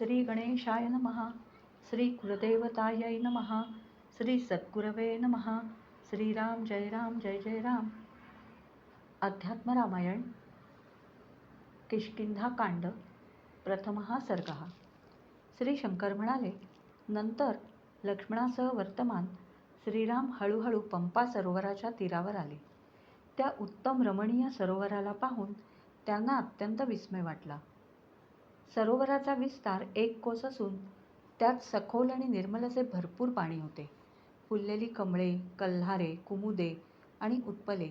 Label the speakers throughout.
Speaker 1: श्री गणेशाय नमः. श्री कुलदेवतायै नमः. श्री सद्गुरवे नमः. श्रीराम जय राम जय जय राम. अध्यात्म रामायण किष्किंधाकांड प्रथमः सर्गः. श्री शंकर म्हणाले, नंतर लक्ष्मणासह वर्तमान श्रीराम हळूहळू पंपा सरोवराच्या तीरावर आले. त्या उत्तम रमणीय सरोवराला पाहून त्यांना अत्यंत विस्मय वाटला. सरोवराचा विस्तार 1 कोस असून त्यात सखोल आणि निर्मल असे भरपूर पाणी होते. फुललेली कमळे, कल्हारे, कुमुदे आणि उत्पले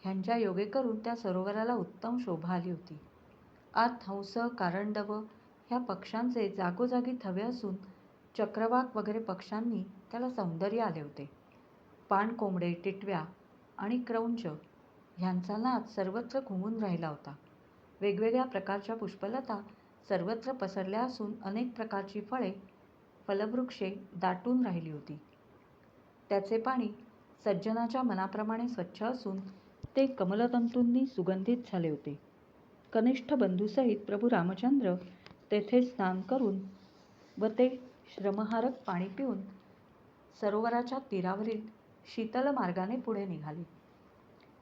Speaker 1: ह्यांच्या योगे करून त्या सरोवराला उत्तम शोभा आली होती. आत हंस, कारंडव ह्या पक्ष्यांचे जागोजागी थवे असून चक्रवाक वगैरे पक्ष्यांनी त्याला सौंदर्य आले होते. पाणकोंबडे, टिटव्या आणि क्रौंच ह्यांचा नाद सर्वत्र घुमून राहिला होता. वेगवेगळ्या प्रकारच्या पुष्पलता सर्वत्र पसरल्या असून अनेक प्रकारची फळे, फलवृक्षे दाटून राहिली होती. त्याचे पाणी सज्जनाच्या मनाप्रमाणे स्वच्छ असून ते कमलतंतूंनी सुगंधित झाले होते. कनिष्ठ बंधूसहित प्रभू रामचंद्र तेथे स्नान करून व ते श्रमहारक पाणी पिऊन सरोवराच्या तीरावरील शीतल मार्गाने पुढे निघाले.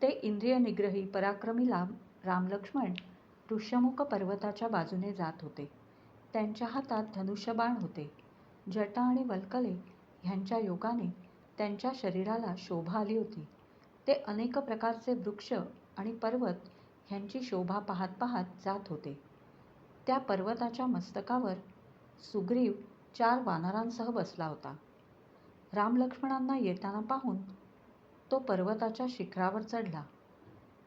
Speaker 1: ते इंद्रिय निग्रही पराक्रमी रामलक्ष्मण ऋष्यमुख पर्वताच्या बाजूने जात होते. त्यांच्या हातात धनुष्यबाण होते. जटा आणि वल्कले ह्यांच्या योगाने त्यांच्या शरीराला शोभा आली होती. ते अनेक प्रकारचे वृक्ष आणि पर्वत ह्यांची शोभा पाहत पाहत जात होते. त्या पर्वताच्या मस्तकावर सुग्रीव 4 वानरांसह बसला होता. रामलक्ष्मणांना येताना पाहून तो पर्वताच्या शिखरावर चढला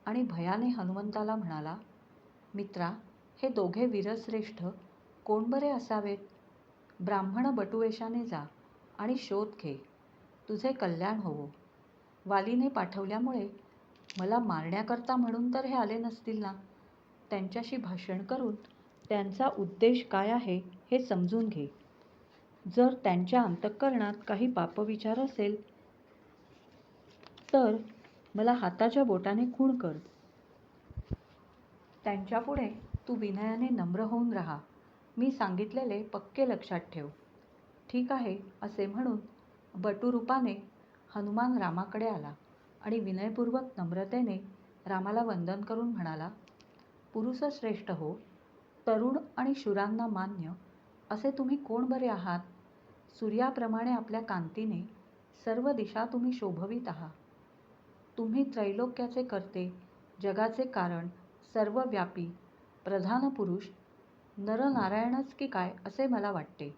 Speaker 1: आणि भयाने हनुमंताला म्हणाला, मित्रा, हे दोघे वीरश्रेष्ठ कोण बरे असावेत? ब्राह्मण बटुवेशाने जा आणि शोध घे, तुझे कल्याण होवो. वालीने पाठवल्यामुळे मला मारण्याकरता म्हणून तर हे आले नसतील ना? त्यांच्याशी भाषण करून त्यांचा उद्देश काय आहे हे समजून घे. जर त्यांच्या अंतःकरणात काही पापविचार असेल तर मला हाताच्या बोटाने खूण कर. त्यांच्यापुढे तू विनयाने नम्र होऊन राहा. मी सांगितलेले पक्के लक्षात ठेव. ठीक आहे असे म्हणून बटुरूपाने हनुमान रामाकडे आला आणि विनयपूर्वक नम्रतेने रामाला वंदन करून म्हणाला, पुरुषश्रेष्ठ हो, तरुण आणि शूरांना मान्य असे तुम्ही कोण बरे आहात? सूर्याप्रमाणे आपल्या कांतीने सर्व दिशा तुम्ही शोभवीत आहात. तुम्ही त्रैलोक्याचे कर्ते, जगाचे कारण, सर्वव्यापी, प्रधान पुरुष, नरनारायणच की काय असे मला वाटते.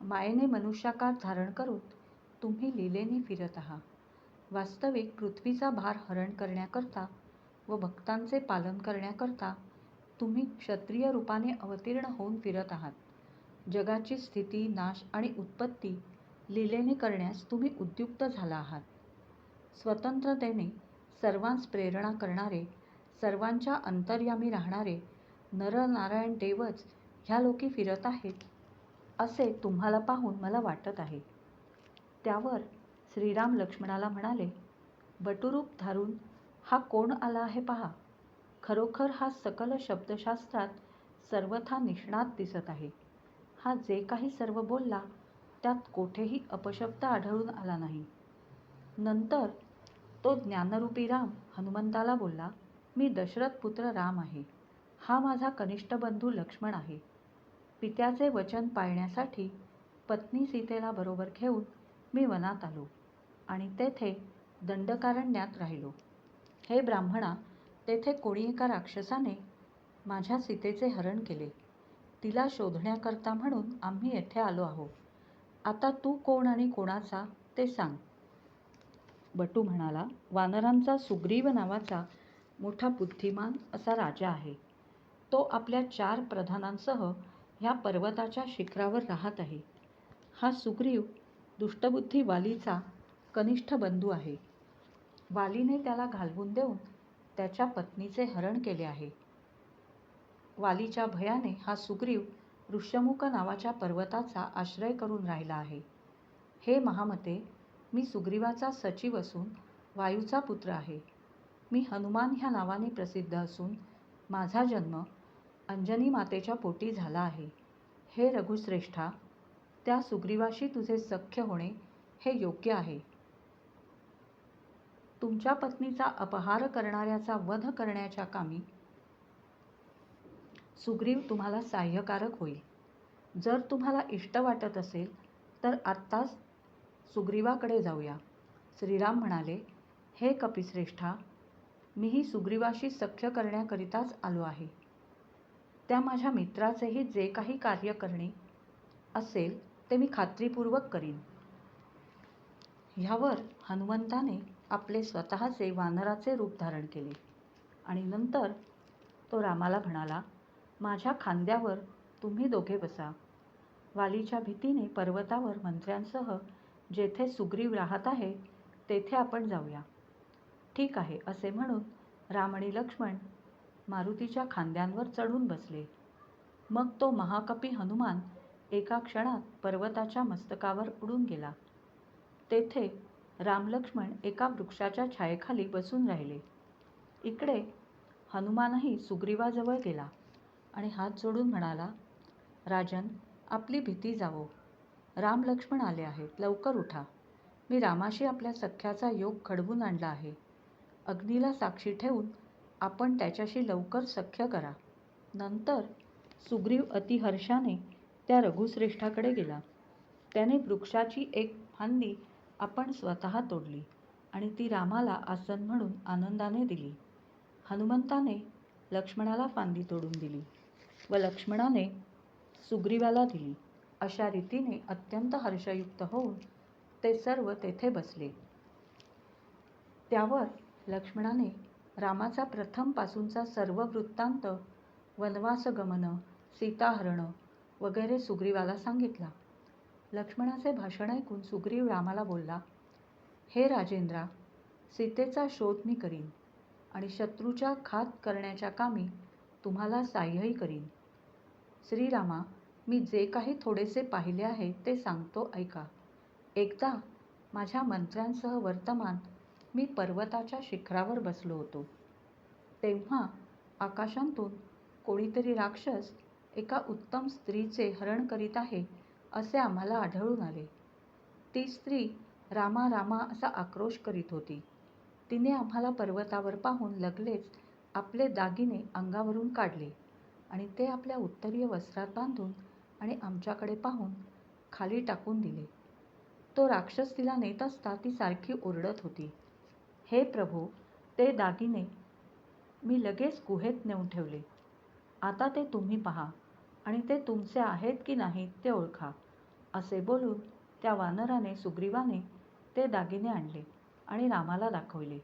Speaker 1: मायेने मनुष्याकार धारण करून तुम्ही लीलेने फिरत आहात. वास्तविक पृथ्वीचा भार हरण करण्याकरता व भक्तांचे पालन करण्याकरता तुम्ही क्षत्रिय रूपाने अवतीर्ण होऊन फिरत आहात. जगाची स्थिती, नाश आणि उत्पत्ती लीलेने करण्यास तुम्ही उद्युक्त झाला आहात. स्वतंत्रतेने सर्वांस प्रेरणा करणारे, सर्वांच्या अंतर्यामी राहणारे नरनारायण देवच ह्या लोकी फिरत आहेत असे तुम्हाला पाहून मला वाटत आहे. त्यावर श्रीराम लक्ष्मणाला म्हणाले, बटुरूप धारून हा कोण आला आहे पहा. खरोखर हा सकल शब्दशास्त्रात सर्वथा निष्णात दिसत आहे. हा जे काही सर्व बोलला त्यात कोठेही अपशब्द आढळून आला नाही. नंतर तो ज्ञानरूपी राम हनुमंताला बोलला, मी दशरथ पुत्र राम आहे. हा माझा कनिष्ठ बंधू लक्ष्मण आहे. पित्याचे वचन पाळण्यासाठी पत्नी सीतेला बरोबर घेऊन मी वनात आलो आणि तेथे दंडकारण्यात राहिलो. हे ब्राह्मणा, तेथे कोणी एका राक्षसाने माझ्या सीतेचे हरण केले. तिला शोधण्याकरता म्हणून आम्ही येथे आलो आहोत. आता तू कोण आणि कोणाचा ते सांग. बटू म्हणाला, वानरांचा सुग्रीव नावाचा मोठा बुद्धिमान असा राजा आहे. तो आपल्या 4 प्रधानांसह ह्या पर्वताच्या शिखरावर राहत आहे. हा सुग्रीव दुष्टबुद्धी वालीचा कनिष्ठ बंधू आहे. वालीने त्याला घालवून देऊन त्याच्या पत्नीचे हरण केले आहे. वालीच्या भयाने हा सुग्रीव ऋष्यमुख नावाच्या पर्वताचा आश्रय करून राहिला आहे. हे महामते, मी सुग्रीवाचा सचिव असून वायूचा पुत्र आहे. मी हनुमान ह्या नावाने प्रसिद्ध असून माझा जन्म अंजनी मातेच्या पोटी झाला आहे. हे रघुश्रेष्ठा, त्या सुग्रीवाशी तुझे सख्य होणे हे योग्य आहे. तुमच्या पत्नीचा अपहार करणाऱ्याचा वध करण्याच्या कामी सुग्रीव तुम्हाला साह्यकारक होईल. जर तुम्हाला इष्ट वाटत असेल तर आत्ताच सुग्रीवाकडे जाऊया. श्रीराम म्हणाले, हे कपिश्रेष्ठा, मीही सुग्रीवाशी सख्य करण्याकरिताच आलो आहे. त्या माझ्या मित्राचेही जे काही कार्य करणे असेल ते मी खात्रीपूर्वक करीन. ह्यावर हनुमंताने आपले स्वतःचे वानराचे रूप धारण केले आणि नंतर तो रामाला म्हणाला, माझ्या खांद्यावर तुम्ही दोघे बसा. वालीच्या भीतीने पर्वतावर मंत्र्यांसह जेथे सुग्रीव राहत आहे तेथे आपण जाऊया. ठीक आहे, असे म्हणून राम आणि लक्ष्मण मारुतीच्या खांद्यांवर चढून बसले. मग तो महाकपी हनुमान एका क्षणात पर्वताच्या मस्तकावर उडून गेला. तेथे राम लक्ष्मण एका वृक्षाच्या छायेखाली बसून राहिले. इकडे हनुमानही सुग्रीवाजवळ गेला आणि हात जोडून म्हणाला, राजन, आपली भीती जावो. राम लक्ष्मण आले आहेत, लवकर उठा. मी रामाशी आपल्या सख्याचा योग घडवून आणला आहे. अग्नीला साक्षी ठेवून आपण त्याच्याशी लवकर सख्य करा. नंतर सुग्रीव अतिहर्षाने त्या रघुश्रेष्ठाकडे गेला. त्याने वृक्षाची एक फांदी आपण स्वतः तोडली आणि ती रामाला आसन म्हणून आनंदाने दिली. हनुमंताने लक्ष्मणाला फांदी तोडून दिली व लक्ष्मणाने सुग्रीवाला दिली. अशा रीतीने अत्यंत हर्षयुक्त होऊन ते सर्व तेथे बसले. त्यावर लक्ष्मणाने रामाचा प्रथमपासूनचा सर्व वृत्तांत, वनवासगमन, सीताहरण वगैरे सुग्रीवाला सांगितला. लक्ष्मणाचे भाषण ऐकून सुग्रीव रामाला बोलला, हे राजेंद्रा, सीतेचा शोध मी करीन आणि शत्रूच्या घात करण्याच्या कामी तुम्हाला साह्यही करीन. श्रीरामा, मी जे काही थोडेसे पाहिले आहे ते सांगतो ऐका. एकदा माझ्या मंत्र्यांसह वर्तमान मी पर्वताच्या शिखरावर बसलो होतो. तेव्हा आकाशांतून कोणीतरी राक्षस एका उत्तम स्त्रीचे हरण करीत आहे असे आम्हाला आढळून आले. ती स्त्री रामा रामा असा आक्रोश करीत होती. तिने आम्हाला पर्वतावर पाहून लगेच आपले दागिने अंगावरून काढले आणि ते आपल्या उत्तरीय वस्त्रात बांधून आणि आमच्याकडे पाहून खाली टाकून दिले. तो राक्षस तिला नेत असता ती सारखी ओरडत होती. हे प्रभो, ते दागिने मी लगेच गुहेत नेऊन ठेवले. आता ते तुम्ही पहा आणि ते तुमचे आहेत की नाहीत ते ओळखा. असे बोलून त्या वानराने सुग्रीवाने ते दागिने आणले आणि रामाला दाखवले.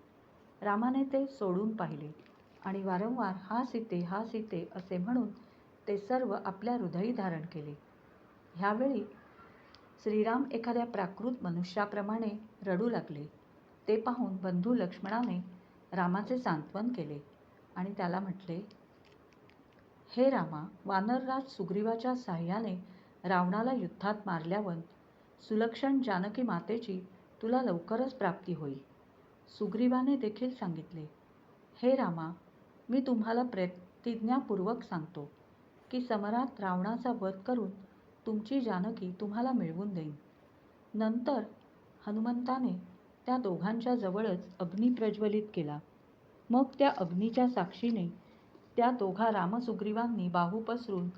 Speaker 1: रामाने ते सोडून पाहिले आणि वारंवार हा सीते, हा सीते असे म्हणून ते सर्व आपल्या हृदयी धारण केले. ह्यावेळी श्रीराम एखाद्या प्राकृत मनुष्याप्रमाणे रडू लागले. ते पाहून बंधू लक्ष्मणाने रामाचे सांत्वन केले आणि त्याला म्हटले, हे रामा, वानरराज सुग्रीवाच्या साह्याने रावणाला युद्धात मारल्यावर सुलक्षण जानकी मातेची तुला लवकरच प्राप्ती होईल. सुग्रीवाने देखील सांगितले, हे रामा, मी तुम्हाला प्रतिज्ञापूर्वक सांगतो की समरात रावणाचा वध करून तुमची जानकी तुम्हाला मिळवून देईन. नंतर हनुमंताने त्या दोघांच्या जवळच अग्नी प्रज्वलित केला. मग त्या अग्नीच्या साक्षीने त्या दोघा रामसुग्रीवांनी बाहू पसरून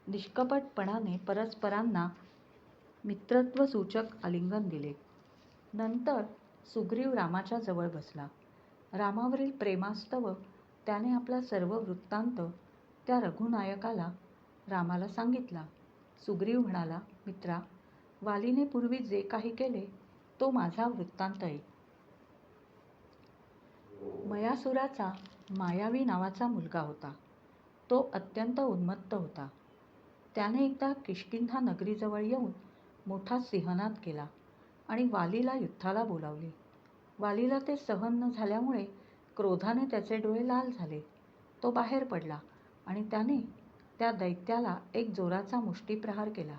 Speaker 1: निष्कपटपणाने परस्परांना मित्रत्वसूचक आलिंगन दिले. नंतर सुग्रीव रामाच्या जवळ बसला. रामावरील प्रेमास्तव त्याने आपला सर्व वृत्तांत त्या रघुनायकाला रामाला सांगितला. सुग्रीव म्हणाला, मित्रा, वालीने पूर्वी जे काही केले तो माझा वृत्तांत ऐक. मयासुराचा मायावी नावाचा मुलगा होता. तो अत्यंत उन्मत्त होता. त्याने एकदा किष्किंधा नगरीजवळ येऊन मोठा सिंहनाद केला आणि वालीला युद्धाला बोलावले. वालीला ते सहन न झाल्यामुळे क्रोधाने त्याचे डोळे लाल झाले. तो बाहेर पडला आणि त्याने त्या दैत्याला एक जोराचा मुष्टीप्रहार केला.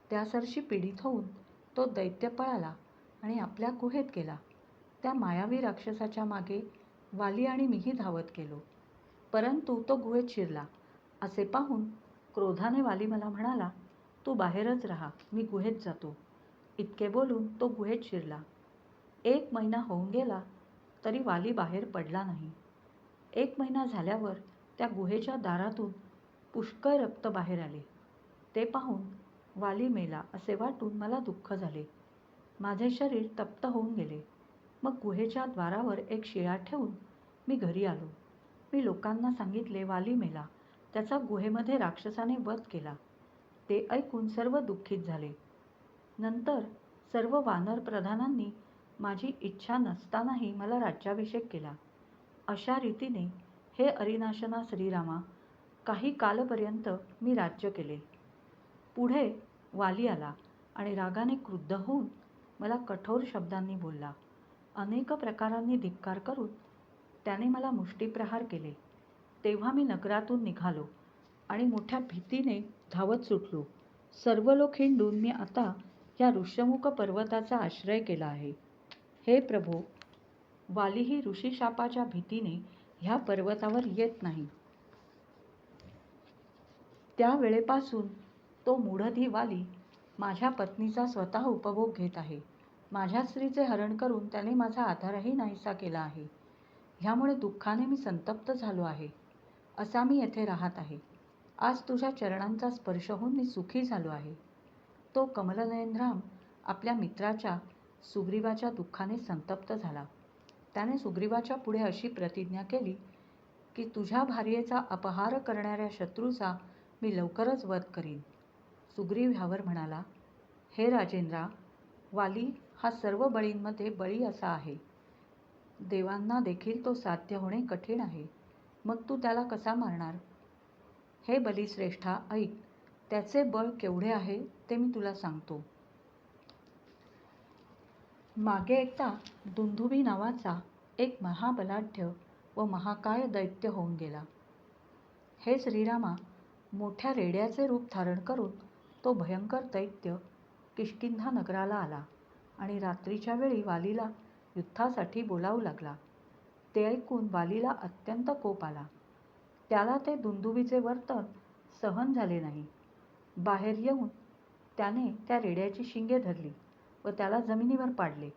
Speaker 1: त्यासरशी पीडित होऊन तो दैत्य पळाला आणि आपल्या गुहेत गेला. त्या मायावी राक्षसाच्या मागे वाली आणि मीही धावत गेलो, परंतु तो गुहेत शिरला. असे पाहून क्रोधाने वाली मला म्हणाला, तू बाहेरच राहा, मी गुहेत जातो. इतके बोलून तो गुहेत शिरला. 1 महिना होऊन गेला तरी वाली बाहेर पडला नाही. 1 महिना झाल्यावर त्या गुहेच्या दारातून पुष्कळ रक्त बाहेर आले. ते पाहून वाली मेला असे वाटून मला दुःख झाले. माझे शरीर तप्त होऊन गेले. मग गुहेच्या द्वारावर एक शिळा ठेवून मी घरी आलो. मी लोकांना सांगितले वाली मेला, त्याचा गुहेमध्ये राक्षसाने वध केला. ते ऐकून सर्व दुःखित झाले. नंतर सर्व वानर प्रधानांनी माझी इच्छा नसतानाही मला राज्याभिषेक केला. अशा रीतीने हे अरिनाशना श्रीरामा, काही कालपर्यंत मी राज्य केले. पुढे वाली आला आणि रागाने क्रुद्ध होऊन मला कठोर शब्दांनी बोलला. अनेक प्रकारांनी धिक्कार करून त्याने मला मुष्टीप्रहार केले. तेव्हा मी नगरातून निघालो आणि मोठ्या भीतीने धावत सुटलो. सर्व लोक हिंडून मी आता या ऋष्यमुख पर्वताचा आश्रय केला आहे. हे प्रभो, वालीही ऋषीशापाच्या भीतीने ह्या पर्वतावर येत नाही. त्या वेळेपासून तो मूढधी वाली माझ्या पत्नीचा स्वतः उपभोग घेत आहे. माझ्या स्त्रीचे हरण करून त्याने माझा आधारही नाहीसा केला आहे. ह्यामुळे दुःखाने मी संतप्त झालो आहे. असा मी येथे राहत आहे. आज तुझ्या चरणांचा स्पर्श होऊन मी सुखी झालो आहे. तो कमलनयन राम आपल्या मित्राच्या सुग्रीवाच्या दुःखाने संतप्त झाला. त्याने सुग्रीवाच्या पुढे अशी प्रतिज्ञा केली की तुझ्या भार्येचा अपहार करणाऱ्या शत्रूचा मी लवकरच वध करीन. सुग्रीव ह्यावर म्हणाला, हे राजेंद्रा, वाली हा सर्व बळींमध्ये बळी असा आहे. देवांना देखील तो साध्य होणे कठीण आहे. मग तू त्याला कसा मारणार? हे बलिश्रेष्ठा, ऐक, त्याचे बळ केवढे आहे ते मी तुला सांगतो. मागे एकदा दुंदुभी नावाचा एक महाबलाढ्य व महाकाय दैत्य होऊन गेला. हे श्रीरामा, मोठ्या रेड्याचे रूप धारण करून तो भयंकर दैत्य किष्किंधा नगराला आला आणि रात्रीच्या वेळी वालीला युद्धासाठी बोलावू लागला. ते ऐकून वालीला अत्यंत कोप आला. त्याला ते दुंदुभीचे वर्तन सहन झाले नाही. बाहेर येऊन त्याने त्या रेड्याची शिंगे धरली व त्याला जमिनीवर पाडले.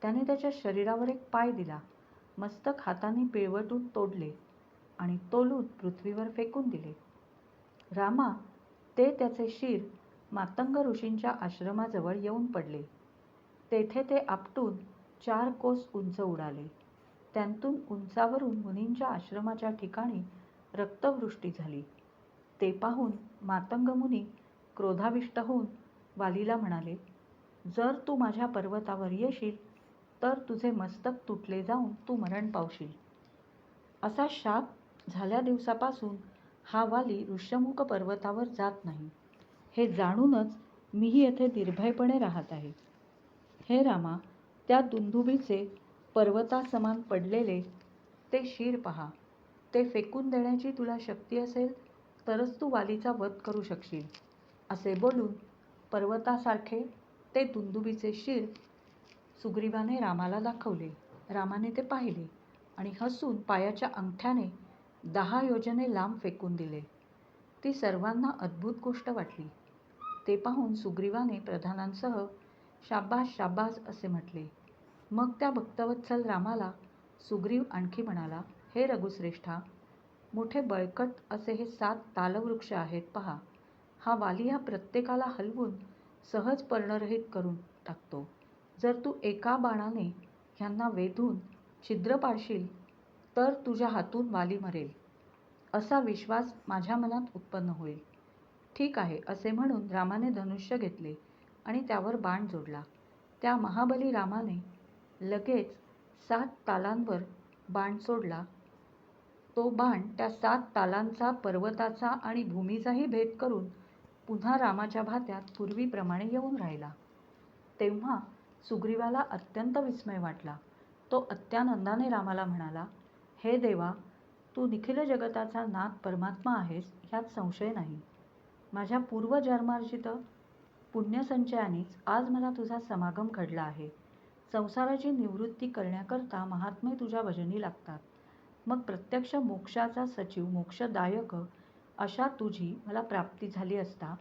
Speaker 1: त्याने त्याच्या शरीरावर एक पाय दिला, मस्तक हाताने पिळवटून तोडले आणि तोलून पृथ्वीवर फेकून दिले. रामा, ते त्याचे शिर मातंग ऋषींच्या आश्रमाजवळ येऊन पडले. तेथे ते आपटून 4 कोस उंच उडाले. त्यांतून उंचावरून मुनींच्या आश्रमाच्या ठिकाणी रक्तवृष्टी झाली. ते पाहून मातंग मुनी क्रोधाविष्ट होऊन वालीला म्हणाले, जर तू माझ्या पर्वतावर येशील तर तुझे मस्तक तुटले जाऊन तू मरण पावशील. असा शाप झाल्या दिवसापासून हा वाली ऋष्यमुख पर्वतावर जात नाही. हे जाणूनच मीही येथे निर्भयपणे राहत आहे. हे रामा, त्या दुंदुभीचे पर्वतासमान पडलेले ते शिर पहा. ते फेकून देण्याची तुला शक्ती असेल तरच तू वालीचा वध करू शकशील. असे बोलून पर्वतासारखे ते दुंदुभीचे शिर सुग्रीवाने रामाला दाखवले. रामाने ते पाहिले आणि हसून पायाच्या अंगठ्याने 10 योजने लांब फेकून दिले. ती सर्वांना अद्भुत गोष्ट वाटली. ते पाहून सुग्रीवाने प्रधानांसह शाबास शाबास असे म्हटले. मग त्या भक्तवत्सल रामाला सुग्रीव आणखी म्हणाला, हे रघुश्रेष्ठा, मोठे बळकट असे हे 7 तालवृक्ष आहेत पहा. हा वाली हा प्रत्येकाला हलवून सहज पर्णरहित करून टाकतो. जर तू एका बाणाने ह्यांना वेधून छिद्र पाडशील तर तुझ्या हातून वाली मरेल, असा विश्वास माझ्या मनात उत्पन्न होईल. ठीक आहे, असे म्हणून रामाने धनुष्य घेतले आणि त्यावर बाण जोडला. त्या महाबली रामाने लगेच 7 तालांवर बाण सोडला. तो बाण त्या 7 तालांचा, पर्वताचा आणि भूमीचाही भेद करून पुन्हा रामाच्या भात्यात पूर्वीप्रमाणे येऊन राहिला. तेव्हा सुग्रीवाला अत्यंत विस्मय वाटला. तो अत्यानंदाने रामाला म्हणाला, हे देवा, तू निखिल जगताचा नाथ परमात्मा आहेस ह्यात संशय नाही. माझ्या पूर्वजन्मार्जित पुण्यसंचयानेच आज मला तुझा समागम घडला आहे. संसाराची निवृत्ती करण्याकरता महात्मे तुझ्या भजनी लागतात. मग प्रत्यक्ष मोक्षाचा सचिव, मोक्षदायक अशा तुझी मला प्राप्ती झाली असता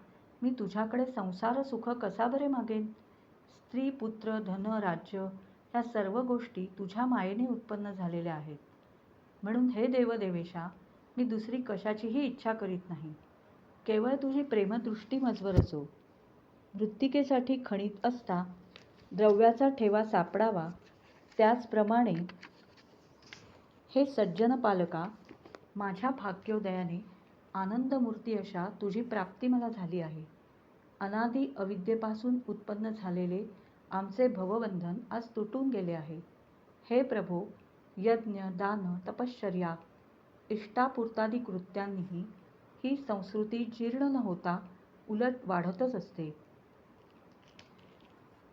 Speaker 1: मी तुझ्याकडे संसार सुख कसा बरे मागेन? स्त्री, पुत्र, धन, राज्य ह्या सर्व गोष्टी तुझ्या मायेने उत्पन्न झालेल्या आहेत. म्हणून हे देवदेवेशा, मी दुसरी कशाचीही इच्छा करीत नाही. केवळ तुझी प्रेमदृष्टी मजवर असो. मृत्तिकेसाठी खणीत असता द्रव्याचा ठेवा सापडावा, त्याचप्रमाणे हे सज्जन पालका, माझ्या भाग्योदयाने आनंदमूर्ती अशा तुझी प्राप्ती मला झाली आहे. अनादि अविद्येपासून उत्पन्न झालेले आमचे भवबंधन आज तुटून गेले आहे. हे प्रभो, यज्ञ, दान, तपश्चर्या, इष्टापूर्तादी कृत्यांनीही ही संस्कृती जीर्ण न होता उलट वाढतच असते.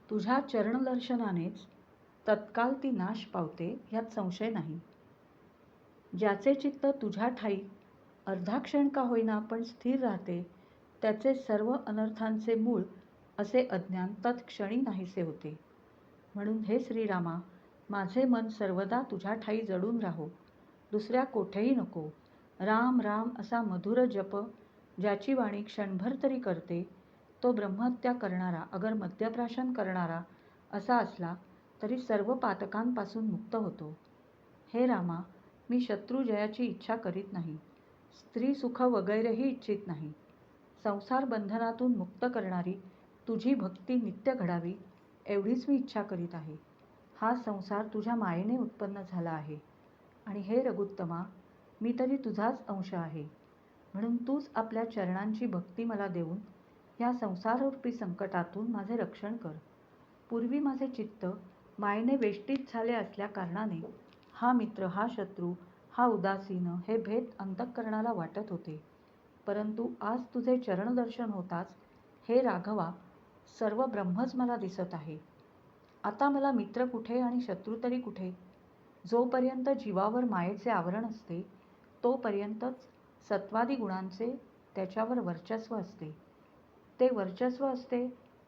Speaker 1: तुझ्या चरणदर्शनानेच तत्काल ती नाश पावते, यात संशय नाही. ज्याचे चित्त तुझ्या ठाई अर्धाक्षण का होईना पण स्थिर राहते, त्याचे सर्व अनर्थांचे मूळ असे अज्ञान तत्क्षणी नाहीसे होते. म्हणून हे श्रीरामा, माझे मन सर्वदा तुझ्या ठाई जडून राहो, दुसऱ्या कोठेही नको. राम राम असा मधुर जप ज्याची वाणी क्षणभर तरी करते, तो ब्रह्महत्या करणारा अगर मद्यप्राशन करणारा असा असला तरी सर्व पातकांपासून मुक्त होतो. हे रामा, मी शत्रुजयाची इच्छा करीत नाही, स्त्री सुख वगैरेही इच्छित नाही. संसार बंधनातून मुक्त करणारी तुझी भक्ती नित्य घडावी एवढीच मी इच्छा करीत आहे. हा संसार तुझ्या मायेने उत्पन्न झाला आहे आणि हे रघुत्तमा, मी तरी तुझाच अंश आहे. म्हणून तूच आपल्या चरणांची भक्ती मला देऊन या संसाररूपी संकटातून माझे रक्षण कर. पूर्वी माझे चित्त मायेने वेष्टित झाले असल्या कारणाने हा मित्र, हा शत्रू, हा उदासीन हे भेद अंतःकरणाला वाटत होते. परंतु आज तुझे चरणदर्शन होताच हे राघवा, सर्व ब्रह्मच मला दिसत आहे. आता मला मित्र कुठे आणि शत्रू तरी कुठे? जोपर्यंत जीवावर मायेचे आवरण असते तोपर्यंतच सत्वादी गुणांचे त्याच्यावर वर्चस्व असते. ते वर्चस्व असते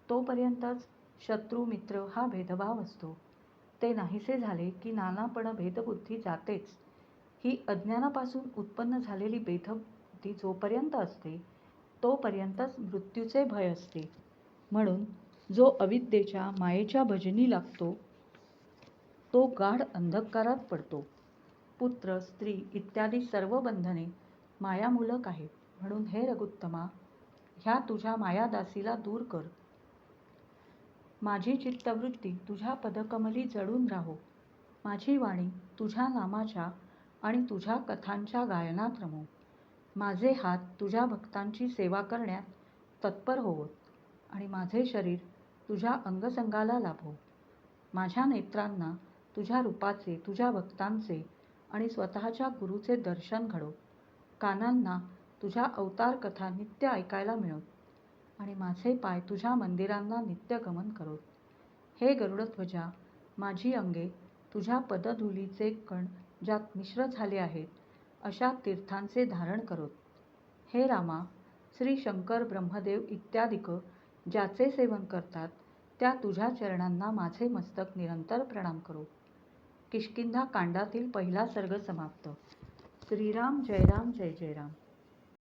Speaker 1: तोपर्यंतच शत्रू मित्र हा भेदभाव असतो. ते नाहीसे झाले की नानापण भेदबुद्धी जातेच. ही अज्ञानापासून उत्पन्न झालेली भेदबुद्धी जोपर्यंत असते तोपर्यंतच मृत्यूचे भय असते. म्हणून जो अविद्येच्या मायेच्या भजनी लागतो तो गाढ अंधकारात पडतो. पुत्र, स्त्री इत्यादी सर्व बंधने मायामूलक आहेत. म्हणून हे रघुत्तमा, ह्या तुझ्या मायादासीला दूर कर. माझी चित्तवृत्ती तुझ्या पदकमली जडून राहो. माझी वाणी तुझ्या नामाच्या आणि तुझ्या कथांच्या गायनात रमो. माझे हात तुझ्या भक्तांची सेवा करण्यात तत्पर होवोत आणि माझे शरीर तुझ्या अंगसंगाला लाभो. माझ्या नेत्रांना तुझ्या रूपाचे, तुझ्या भक्तांचे आणि स्वतःच्या गुरुचे दर्शन घडो. कानांना तुझ्या अवतार कथा नित्य ऐकायला मिळोत आणि माझे पाय तुझ्या मंदिरांना नित्य गमन करोत. हे गरुडध्वजा, माझी अंगे तुझ्या पदधूलीचे कण ज्यात मिश्र झाले आहेत अशा तीर्थांचे धारण करोत. हे रामा, श्री शंकर, ब्रह्मदेव इत्यादिक ज्याचे सेवन करतात त्या तुझ्या चरणांना माझे मस्तक निरंतर प्रणाम करो. किष्किंधा कांडातील पहिला सर्ग समाप्त. श्रीराम जय राम, जय जय राम.